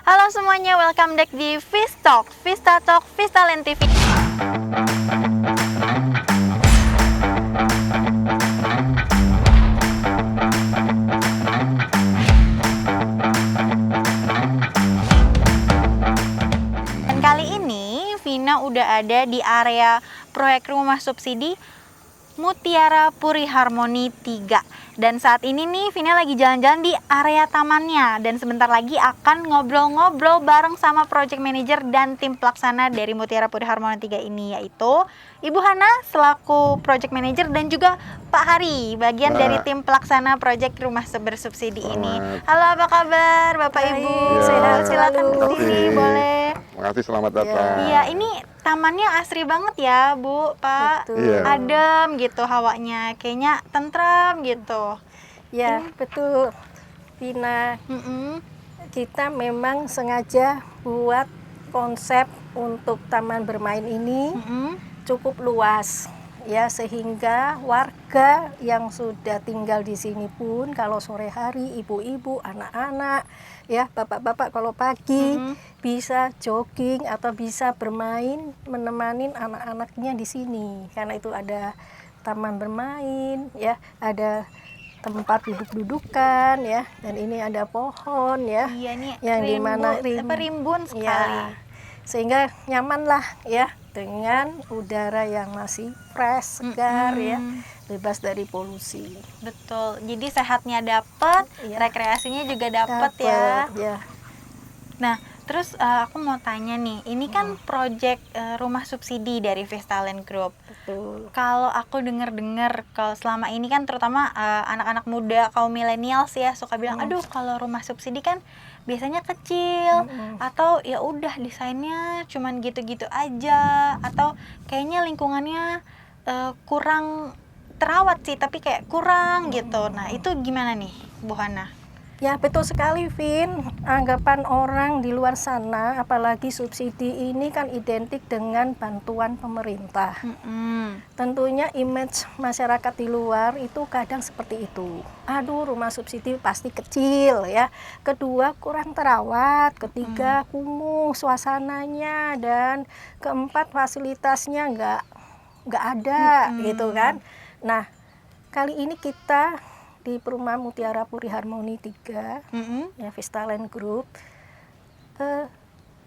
Halo semuanya, welcome back di Vistalk, Vista Talk, Vistalent TV. Dan kali ini Vina udah ada di area proyek rumah subsidi Mutiara Puri Harmoni 3. Dan saat ini nih Vina lagi jalan-jalan di area tamannya. Dan sebentar lagi akan ngobrol-ngobrol bareng sama project manager dan tim pelaksana dari Mutiara Puri Harmoni 3 ini, yaitu Ibu Hana selaku project manager dan juga Pak Hari, bagian dari tim pelaksana project rumah bersubsidi ini. Halo, apa kabar Bapak Ibu? Sehat, Silakan ke sini, boleh. Makasih, selamat datang. Iya, ini tamannya asri banget ya, Bu, Pak. Betul. Iya. Adem gitu hawanya, kayaknya tentram gitu. Ya, betul. Vina, Mm-mm. kita memang sengaja buat konsep untuk taman bermain ini Mm-mm. cukup luas. Ya, sehingga warga yang sudah tinggal di sini pun kalau sore hari, ibu-ibu, anak-anak, ya, bapak-bapak kalau pagi bisa jogging atau bisa bermain menemani anak-anaknya di sini. Karena itu ada taman bermain, ya, ada tempat duduk-dudukan, ya, dan ini ada pohon, ya, Iya nih, yang dimana rimbun sekali. ya, sehingga nyaman lah, ya, dengan udara yang masih fresh, segar, ya, bebas dari polusi. Betul. Jadi sehatnya dapet, Iya. rekreasinya juga dapet ya. Ya. Nah, terus aku mau tanya nih, ini kan project rumah subsidi dari Vistalent Group. Betul. Kalau aku dengar-dengar, kalau selama ini kan terutama anak-anak muda, kaum milenials ya suka bilang, aduh kalau rumah subsidi kan biasanya kecil, atau ya udah desainnya cuman gitu-gitu aja, atau kayaknya lingkungannya kurang terawat sih, tapi kayak kurang gitu. Nah itu gimana nih, Bu Hana? Ya, betul sekali, Vin. Anggapan orang di luar sana, apalagi subsidi ini kan identik dengan bantuan pemerintah. Tentunya image masyarakat di luar itu kadang seperti itu. Aduh, rumah subsidi pasti kecil, ya. Kedua, kurang terawat. Ketiga, kumuh suasananya. Dan keempat, fasilitasnya nggak ada, gitu kan. Nah, kali ini kita di Perumahan Mutiara Puri Harmoni 3, ya, Vistalent Group,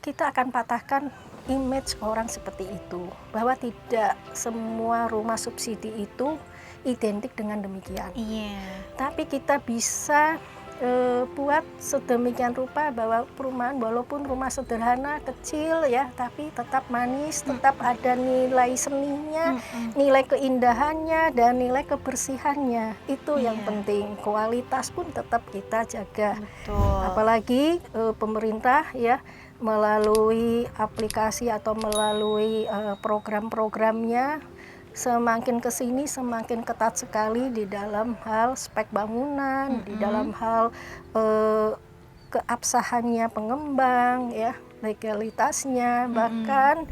kita akan patahkan image orang seperti itu, bahwa tidak semua rumah subsidi itu identik dengan demikian. Iya. Tapi kita bisa buat sedemikian rupa bahwa perumahan walaupun rumah sederhana kecil, ya, tapi tetap manis, tetap ada nilai seninya, nilai keindahannya, dan nilai kebersihannya. Itu yang penting. Kualitas pun tetap kita jaga. Betul. Apalagi pemerintah, ya, melalui aplikasi atau melalui program-programnya semakin kesini semakin ketat sekali di dalam hal spek bangunan, di dalam hal keabsahannya pengembang, ya, legalitasnya, bahkan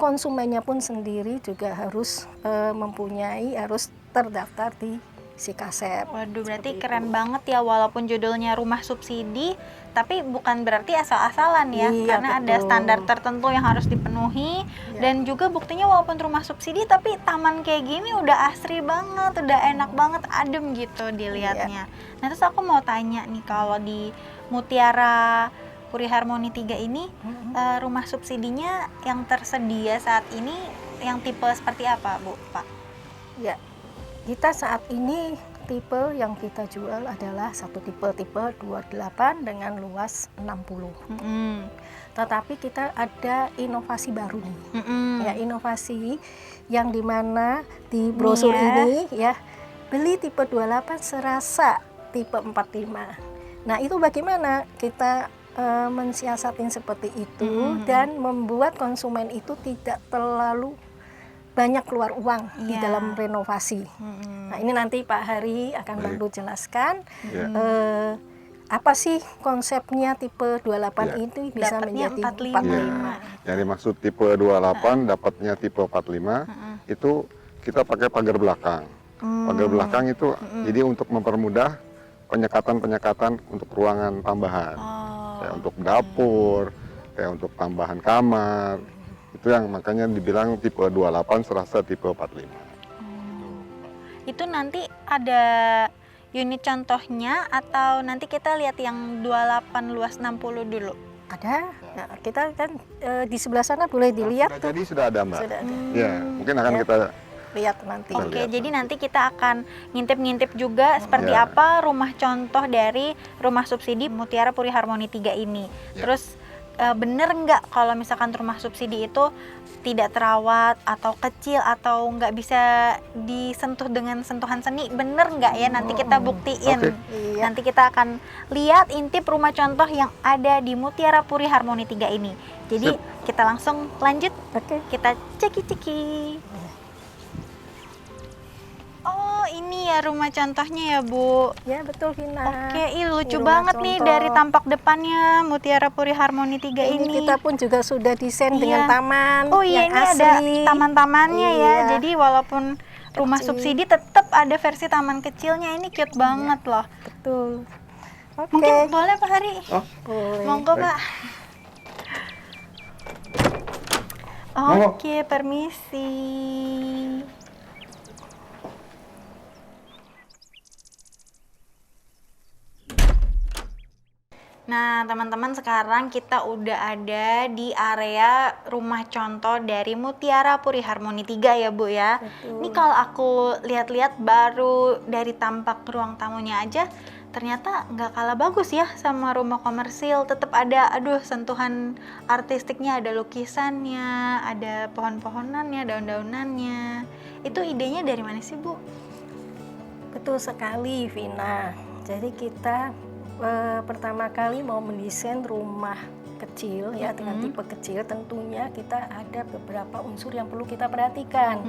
konsumennya pun sendiri juga harus harus terdaftar di Sikasep. Waduh, berarti keren banget ya, walaupun judulnya rumah subsidi, tapi bukan berarti asal-asalan ya, Iya, karena ada betul. standar tertentu yang harus dipenuhi. Dan juga buktinya walaupun rumah subsidi, tapi taman kayak gini udah asri banget, udah enak banget, adem gitu dilihatnya. Nah, terus aku mau tanya nih, kalau di Mutiara Puri Harmoni 3 ini, rumah subsidinya yang tersedia saat ini yang tipe seperti apa, Bu, Pak? Ya, kita saat ini tipe yang kita jual adalah satu tipe 28 dengan luas 60. Tetapi kita ada inovasi baru nih. Ya, inovasi yang dimana di brosur ini, ya, beli tipe 28 serasa tipe 45. Nah, itu bagaimana kita mensiasatin seperti itu dan membuat konsumen itu tidak terlalu banyak keluar uang di dalam renovasi. Nah, ini nanti Pak Hari akan bantu jelaskan apa sih konsepnya tipe 28 itu bisa Dapatnya menjadi 45. Yang dimaksud tipe 28 dapatnya tipe 45 itu kita pakai pagar belakang. Pagar belakang itu jadi untuk mempermudah penyekatan-penyekatan untuk ruangan tambahan. kayak untuk dapur, kayak untuk tambahan kamar. Itu yang makanya dibilang tipe 28 serasa tipe 45. Itu nanti ada unit contohnya atau nanti kita lihat yang 28 luas 60 dulu? Ada. Nah, kita kan di sebelah sana boleh dilihat tuh. Jadi sudah ada, Mbak. Sudah ada. Ya, mungkin akan Ya. kita Lihat nanti. Kita Oke, lihat jadi nanti. nanti kita akan ngintip-ngintip juga seperti Ya. apa rumah contoh dari rumah subsidi Mutiara Puri Harmoni 3 ini. Ya. Terus bener nggak kalau misalkan rumah subsidi itu tidak terawat atau kecil atau nggak bisa disentuh dengan sentuhan seni, bener nggak ya? Nanti kita buktiin. Oke. Iya. Nanti kita akan lihat intip rumah contoh yang ada di Mutiara Puri Harmoni 3 ini. Jadi Sip. kita langsung lanjut, Oke. kita ceki-ceki. Oh, ini ya rumah contohnya ya, Bu. Ya, betul, Vina. Oke, ih lucu Ini rumah banget nih contoh. dari tampak depannya Mutiara Puri Harmoni 3 Ini ini. kita pun juga sudah desain dengan Iya. taman Oh iya, yang ini ada asli. taman-tamannya ya. Iya. Jadi walaupun rumah Kecil. subsidi tetap ada versi taman kecilnya. Ini cute banget loh. Betul. Oke. Mungkin boleh Pak Hari? Oh, Boleh. Monggo Baik. Pak. Monggo. Oke, permisi. Nah, teman-teman, sekarang kita udah ada di area rumah contoh dari Mutiara Puri Harmoni 3 ya, Bu ya. Betul. Ini kalau aku lihat-lihat baru dari tampak ruang tamunya aja, ternyata nggak kalah bagus ya sama rumah komersil. Tetap ada, sentuhan artistiknya, ada lukisannya, ada pohon-pohonannya, daun-daunannya. Itu idenya dari mana sih, Bu? Betul sekali, Vina. Jadi kita pertama kali mau mendesain rumah kecil ya dengan tipe kecil, tentunya kita ada beberapa unsur yang perlu kita perhatikan.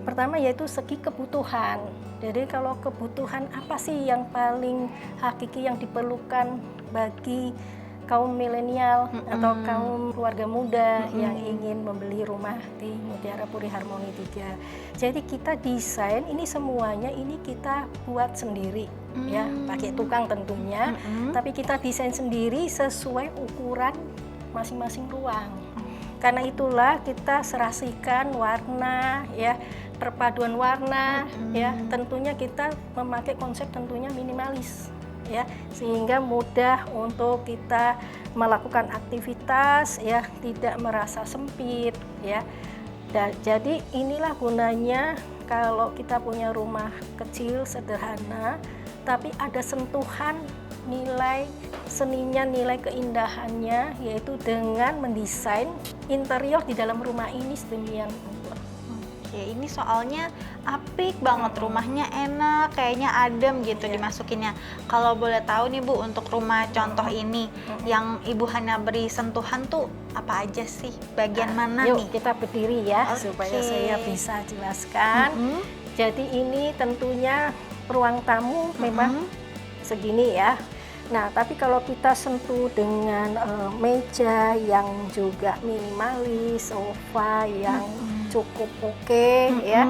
Pertama yaitu segi kebutuhan. Jadi kalau kebutuhan apa sih yang paling hakiki yang diperlukan bagi kaum milenial atau kaum keluarga muda yang ingin membeli rumah di Mutiara Puri Harmoni 3. Jadi kita desain ini semuanya ini kita buat sendiri ya, pakai tukang tentunya. Tapi kita desain sendiri sesuai ukuran masing-masing ruang. Karena itulah kita serasikan warna ya, perpaduan warna ya, tentunya kita memakai konsep tentunya minimalis ya, sehingga mudah untuk kita melakukan aktivitas ya, tidak merasa sempit ya. Dan jadi inilah gunanya kalau kita punya rumah kecil sederhana tapi ada sentuhan nilai seninya, nilai keindahannya, yaitu dengan mendesain interior di dalam rumah ini sedemikian rupa. Ya, ini soalnya apik banget, rumahnya enak, kayaknya adem gitu dimasukinnya. Kalau boleh tahu nih Bu, untuk rumah contoh ini yang Ibu Hana beri sentuhan tuh apa aja sih? Bagian mana Yuk nih? kita berdiri ya, Oke. supaya saya bisa jelaskan. Jadi ini tentunya ruang tamu memang segini ya. Nah, tapi kalau kita sentuh dengan meja yang juga minimalis, sofa yang cukup oke ya.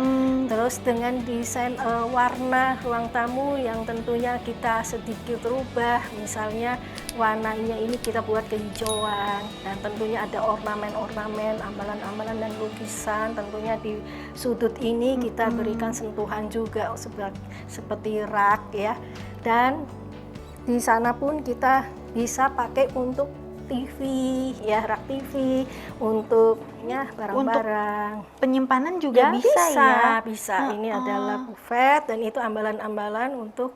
Terus dengan desain warna ruang tamu yang tentunya kita sedikit rubah, misalnya warnanya ini kita buat kehijauan dan tentunya ada ornamen-ornamen, amalan-amalan dan lukisan. Tentunya di sudut ini kita berikan sentuhan juga seperti rak ya. Dan di sana pun kita bisa pakai untuk TV ya, rak TV untuk ya barang-barang. Penyimpanan juga Ya, bisa ya? bisa. Ini adalah buffet dan itu ambalan-ambalan untuk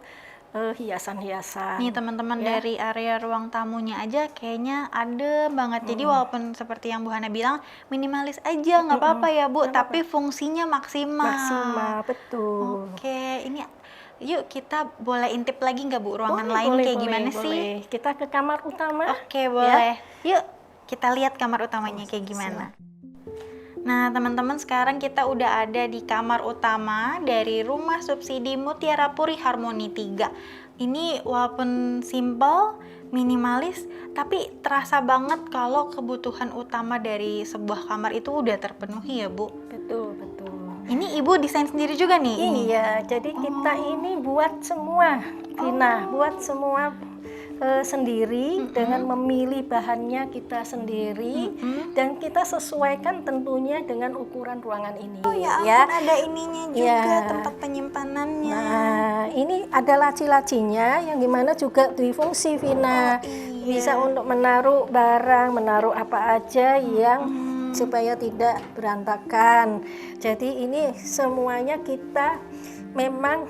hiasan-hiasan. Nih teman-teman, Ya. dari area ruang tamunya aja kayaknya adem banget. Jadi walaupun seperti yang Bu Hana bilang minimalis aja nggak apa-apa ya Bu, tapi fungsinya maksimal. Maksimal, betul. Oke, ini yuk kita boleh intip lagi nggak Bu ruangan Boleh, lain boleh, kayak boleh, gimana sih? boleh. Kita ke kamar utama. Oke, boleh. Yuk kita lihat kamar utamanya kayak gimana. Nah teman-teman, sekarang kita udah ada di kamar utama dari rumah subsidi Mutiara Puri Harmoni 3. Ini walaupun simple, minimalis, tapi terasa banget kalau kebutuhan utama dari sebuah kamar itu udah terpenuhi ya Bu. Betul, betul. Ini Ibu desain sendiri juga nih? Ini? Iya, jadi kita ini buat semua, Vina, buat semua sendiri dengan memilih bahannya kita sendiri dan kita sesuaikan tentunya dengan ukuran ruangan ini. Oh ya ampun, ada ininya juga Ya. tempat penyimpanannya. Nah, ini ada laci-lacinya yang dimana juga difungsi Vina. iya. Bisa untuk menaruh barang, menaruh apa aja yang supaya tidak berantakan. Jadi ini semuanya kita memang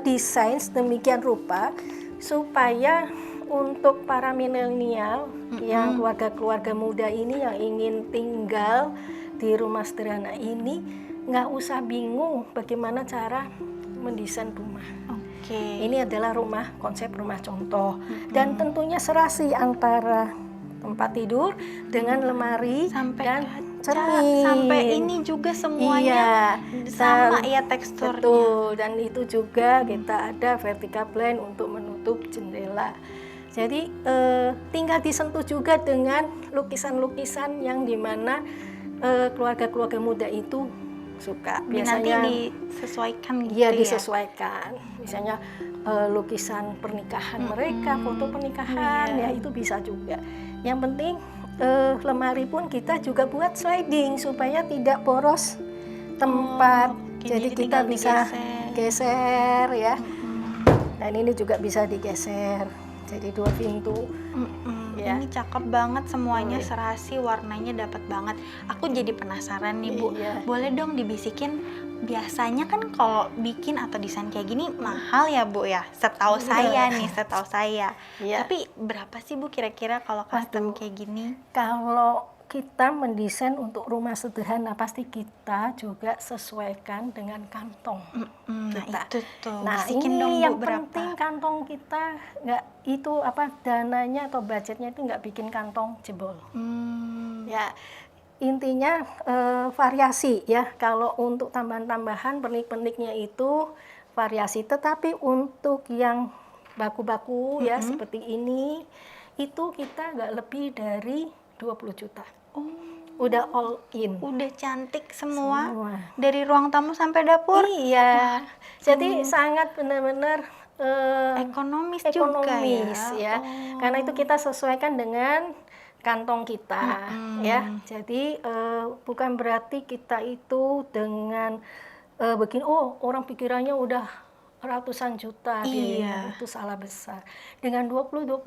desain sedemikian rupa supaya untuk para milenial yang keluarga-keluarga muda ini yang ingin tinggal di rumah sederhana ini nggak usah bingung bagaimana cara mendesain rumah. Oke. Ini adalah konsep rumah contoh dan tentunya serasi antara tempat tidur dengan lemari Sampai dan kaca, cermin. sampai ini juga semuanya sama ya teksturnya. Betul, dan itu juga kita ada vertical plan untuk menutup jendela. Jadi tinggal disentuh juga dengan lukisan-lukisan yang dimana keluarga-keluarga muda itu suka. Nanti disesuaikan gitu Iya, ya. disesuaikan. Misalnya lukisan pernikahan mereka, foto pernikahan, ya itu bisa juga. Yang penting lemari pun kita juga buat sliding supaya tidak boros tempat. Oke, jadi kita tinggal bisa geser ya. Dan ini juga bisa digeser. Jadi 2 pintu. Ya. Ini cakep banget semuanya, Boleh. serasi, warnanya dapat banget. Aku jadi penasaran nih Bu, Iya. boleh dong dibisikin. Biasanya kan kalau bikin atau desain kayak gini mahal ya Bu ya, setahu saya nih, setahu saya. Iya. Tapi berapa sih Bu kira-kira kalau custom kayak gini? Kalau kita mendesain untuk rumah sederhana pasti kita juga sesuaikan dengan kantong. Nah kita. itu tuh, Nah bisikin ini dong Bu yang berapa? penting kantong kita nggak itu dananya atau budgetnya itu nggak bikin kantong jebol. Ya intinya variasi ya. Kalau untuk tambahan-tambahan pernik-perniknya itu variasi. Tetapi untuk yang baku-baku ya seperti ini itu kita nggak lebih dari 20 juta. Udah all in. Udah cantik semua, Semua. dari ruang tamu sampai dapur. Iya. Jadi sangat benar-benar Ekonomis juga ekonomis ya. ya. Karena itu kita sesuaikan dengan kantong kita ya. Jadi bukan berarti kita itu dengan begini orang pikirannya udah ratusan juta biayanya. Itu salah besar. Dengan 20-25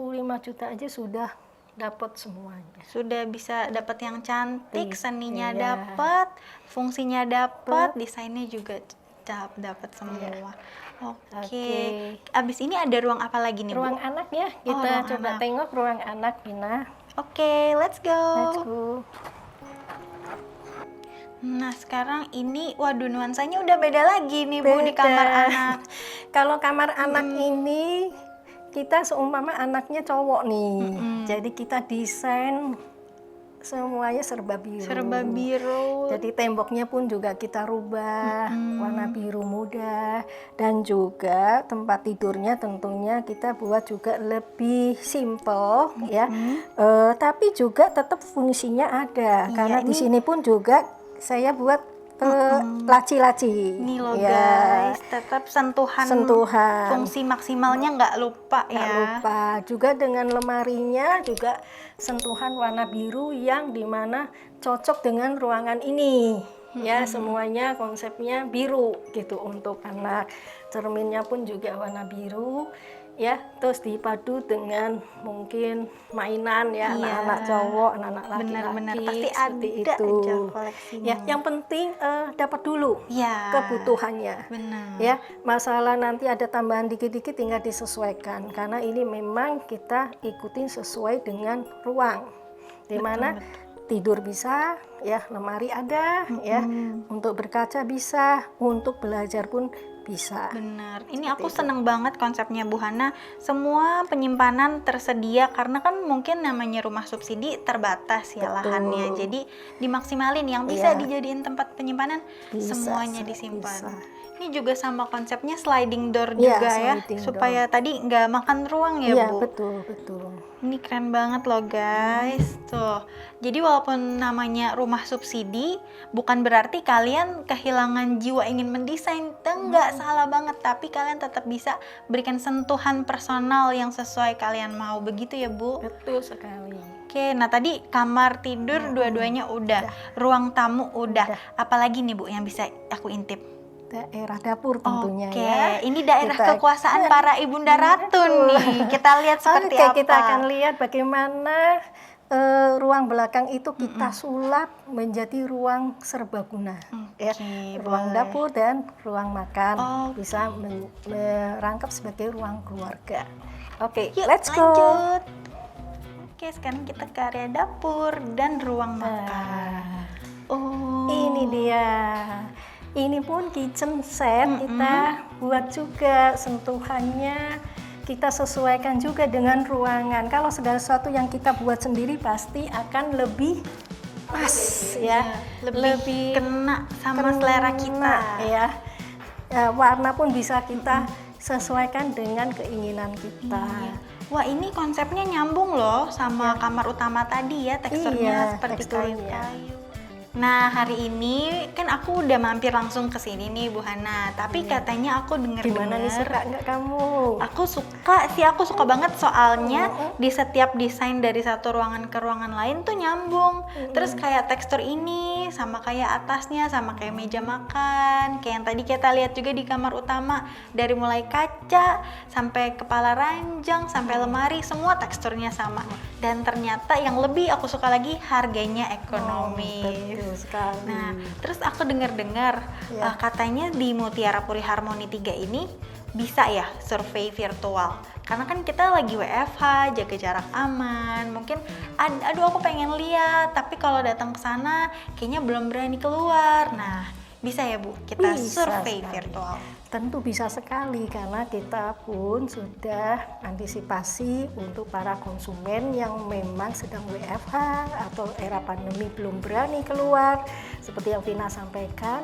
juta aja sudah dapat semuanya. Sudah bisa dapat yang cantik, seninya Iya. dapat, fungsinya dapat, desainnya juga dapat semua. Oke. Abis ini ada ruang apa lagi nih, Ruang Bu? anak ya. Kita ruang coba anak. tengok ruang anak Vina. Oke, let's go. Let's go. Nah, sekarang ini waduh nuansanya udah beda lagi nih, Bu, di kamar Beda. anak. Kalau kamar anak ini kita seumpama anaknya cowok nih. Jadi kita desain semuanya serba biru. Serba biru. Jadi temboknya pun juga kita rubah warna biru muda dan juga tempat tidurnya tentunya kita buat juga lebih simple ya. Tapi juga tetap fungsinya ada karena di ini- sini pun juga saya buat laci-laci. Nih loh ya. guys, tetap sentuhan fungsi maksimalnya nggak lupa Nggak ya. lupa juga dengan lemarinya juga sentuhan warna biru yang dimana cocok dengan ruangan ini ya, semuanya konsepnya biru gitu untuk anak. Cerminnya pun juga warna biru ya, terus dipadu dengan mungkin mainan ya, anak-anak cowok, anak-anak laki-laki. Benar-benar pasti seperti ada itu aja koleksinya. ya. Yang penting dapat dulu Ya. kebutuhannya. Benar. Ya, masalah nanti ada tambahan dikit-dikit tinggal disesuaikan karena ini memang kita ikutin sesuai dengan ruang. Di mana tidur bisa, ya, lemari ada, ya. Untuk berkaca bisa, untuk belajar pun bisa. Benar. Ini aku seneng banget konsepnya Bu Hana. Semua penyimpanan tersedia karena kan mungkin namanya rumah subsidi terbatas ya lahannya. Jadi dimaksimalin yang bisa Iya. dijadiin tempat penyimpanan Bisa, semuanya bisa. disimpan. Ini juga sama konsepnya sliding door Iya, juga ya, sliding supaya tadi nggak makan ruang ya Iya, Bu. betul, betul. Ini keren banget loh guys. Tuh. Jadi walaupun namanya rumah subsidi, bukan berarti kalian kehilangan jiwa ingin mendesain. nggak salah banget, tapi kalian tetap bisa berikan sentuhan personal yang sesuai kalian mau, begitu ya Bu? Betul sekali. Oke, nah tadi kamar tidur dua-duanya udah, ruang tamu udah. Apalagi nih Bu yang bisa aku intip? Daerah dapur tentunya Oke, ya. ini daerah Kita- kekuasaan para ibunda ratu nih. Kita lihat seperti Oke, apa. kita akan lihat bagaimana ruang belakang itu kita sulap menjadi ruang serbaguna, ya, ruang boleh. dapur dan ruang makan Oh. bisa merangkap sebagai ruang keluarga. Oke, Yuk, let's go. lanjut. Oke, sekarang kita ke area dapur dan ruang makan. Nah, Oh, ini dia. Ini pun kitchen set kita buat juga sentuhannya. Kita sesuaikan juga dengan ruangan. Kalau segala sesuatu yang kita buat sendiri pasti akan lebih pas ya, lebih kena sama selera kita. ya. Warna pun bisa kita sesuaikan dengan keinginan kita. Wah, ini konsepnya nyambung loh sama kamar utama tadi ya, teksturnya Iya, seperti teksturnya. kayu-kayu. Nah, hari ini kan aku udah mampir langsung ke sini nih Bu Hana, tapi katanya aku Gimana nih, denger-dengar suka nggak kamu? Aku suka banget soalnya di setiap desain dari satu ruangan ke ruangan lain tuh nyambung. Terus kayak tekstur ini sama kayak atasnya, sama kayak meja makan. Kayak yang tadi kita lihat juga di kamar utama, dari mulai kaca sampai kepala ranjang sampai lemari, semua teksturnya sama. Dan ternyata yang lebih aku suka lagi, harganya ekonomis. Betul sekali. Nah, terus aku dengar-dengar Ya. katanya di Mutiara Puri Harmoni 3 ini bisa ya survei virtual. Karena kan kita lagi WFH, jaga jarak aman. Mungkin aduh aku pengen lihat, tapi kalau datang ke sana kayaknya belum berani keluar. Nah, bisa ya Bu, kita Bisa survei sekali. virtual. Tentu bisa sekali karena kita pun sudah antisipasi untuk para konsumen yang memang sedang WFH atau era pandemi belum berani keluar. Seperti yang Vina sampaikan,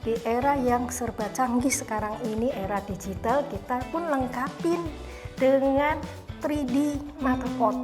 di era yang serba canggih sekarang ini, era digital, kita pun lengkapin dengan 3D motherboard.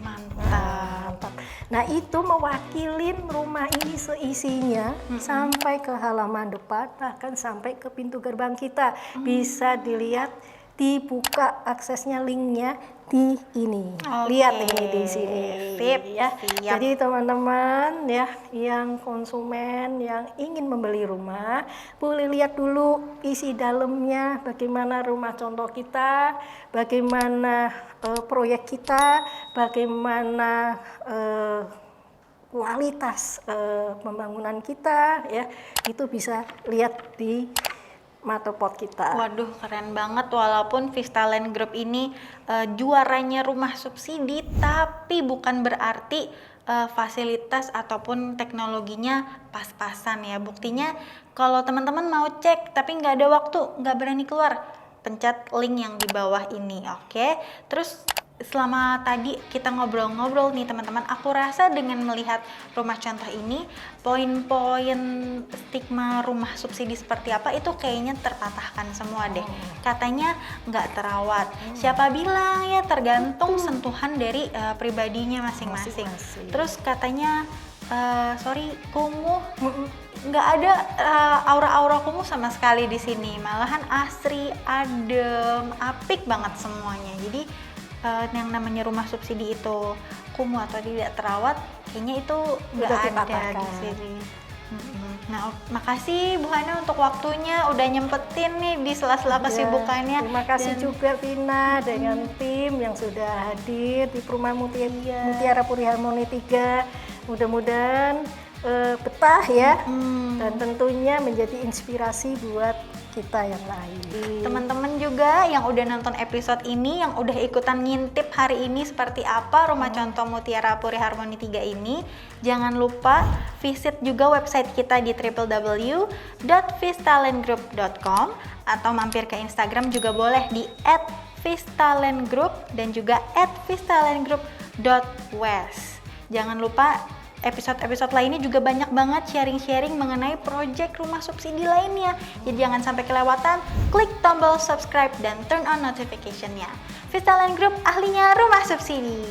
Mantap. Nah, itu mewakilin rumah ini seisinya sampai ke halaman depan, bahkan sampai ke pintu gerbang kita. Bisa dilihat, dibuka aksesnya, linknya di ini. Oke. Lihat ini di sini. Sip, Ya. siap. Jadi teman-teman ya yang konsumen yang ingin membeli rumah, boleh lihat dulu isi dalamnya, bagaimana rumah contoh kita, bagaimana proyek kita, bagaimana kualitas pembangunan kita, ya itu bisa lihat di motherboard kita. Waduh, keren banget. Walaupun Vistaland Group ini juaranya rumah subsidi, tapi bukan berarti fasilitas ataupun teknologinya pas-pasan ya. Buktinya kalau teman-teman mau cek tapi nggak ada waktu, nggak berani keluar, pencet link yang di bawah ini, oke? Terus selama tadi kita ngobrol-ngobrol nih teman-teman, aku rasa dengan melihat rumah contoh ini, poin-poin stigma rumah subsidi seperti apa itu kayaknya terpatahkan semua deh. Katanya nggak terawat. Siapa bilang ya, tergantung sentuhan dari pribadinya masing-masing. Terus katanya kumuh, nggak ada aura-aura kumuh sama sekali di sini. Malahan asri, adem, apik banget semuanya. Jadi yang namanya rumah subsidi itu kumuh atau tidak terawat, kayaknya itu nggak Udah ada dipatahkan. di sini. Nah, makasih Bu Hana untuk waktunya, udah nyempetin nih di sela-sela kesibukannya. Terima kasih Dan juga Vina dengan tim yang sudah hadir di Perumahan Mutiara Puri Harmoni 3. Mudah-mudahan betah ya, dan tentunya menjadi inspirasi buat kita yang lain. teman-teman juga yang udah nonton episode ini, yang udah ikutan ngintip hari ini seperti apa rumah contoh Mutiara Puri Harmoni 3 ini, jangan lupa visit juga website kita di www.vistalandgroup.com atau mampir ke Instagram juga boleh di @vistalandgroup dan juga @vistalandgroup.wes. Jangan lupa episode-episode lainnya juga banyak banget sharing-sharing mengenai project rumah subsidi lainnya. Jadi jangan sampai kelewatan, klik tombol subscribe dan turn on notification-nya. Vistaland Group, ahlinya rumah subsidi.